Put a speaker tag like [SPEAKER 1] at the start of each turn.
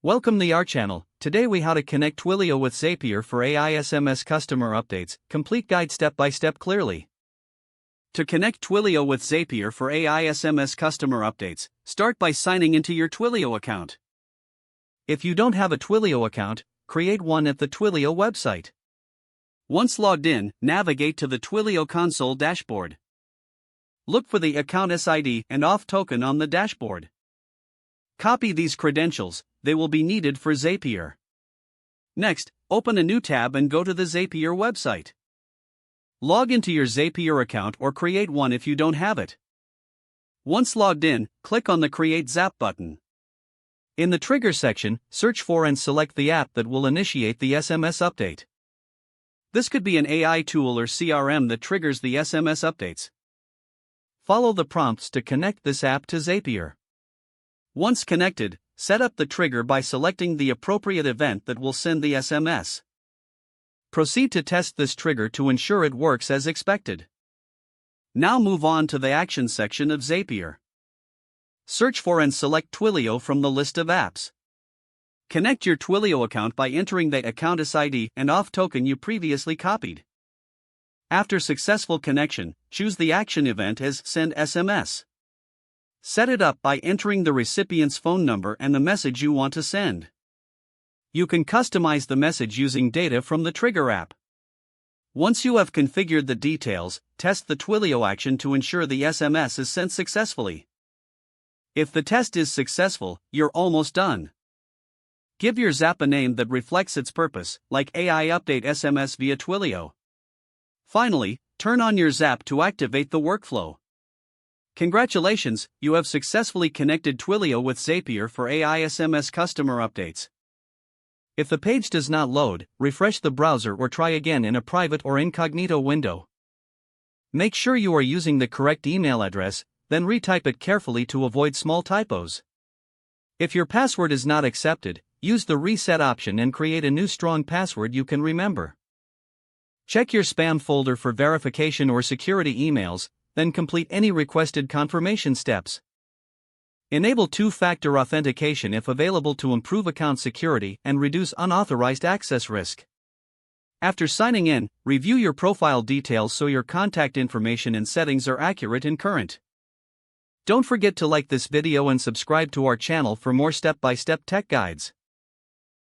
[SPEAKER 1] Welcome to our channel. Today we how to connect Twilio with Zapier for AI SMS customer updates. Complete guide step by step clearly. To connect Twilio with Zapier for AI SMS customer updates, start by signing into your Twilio account. If you don't have a Twilio account, create one at the Twilio website. Once logged in, navigate to the Twilio console dashboard. Look for the account SID and auth token on the dashboard. Copy these credentials, they will be needed for Zapier. Next, open a new tab and go to the Zapier website. Log into your Zapier account or create one if you don't have it. Once logged in, click on the Create Zap button. In the Trigger section, search for and select the app that will initiate the SMS update. This could be an AI tool or CRM that triggers the SMS updates. Follow the prompts to connect this app to Zapier. Once connected, set up the trigger by selecting the appropriate event that will send the SMS. Proceed to test this trigger to ensure it works as expected. Now move on to the Actions section of Zapier. Search for and select Twilio from the list of apps. Connect your Twilio account by entering the account SID and auth token you previously copied. After successful connection, choose the action event as Send SMS. Set it up by entering the recipient's phone number and the message you want to send. You can customize the message using data from the Trigger app. Once you have configured the details, test the Twilio action to ensure the SMS is sent successfully. If the test is successful, you're almost done. Give your Zap a name that reflects its purpose, like AI Update SMS via Twilio. Finally, turn on your Zap to activate the workflow. Congratulations, you have successfully connected Twilio with Zapier for AI SMS customer updates. If the page does not load, refresh the browser or try again in a private or incognito window. Make sure you are using the correct email address, then retype it carefully to avoid small typos. If your password is not accepted, use the reset option and create a new strong password you can remember. Check your spam folder for verification or security emails, then complete any requested confirmation steps. Enable two-factor authentication if available to improve account security and reduce unauthorized access risk. After signing in, review your profile details so your contact information and settings are accurate and current. Don't forget to like this video and subscribe to our channel for more step-by-step tech guides.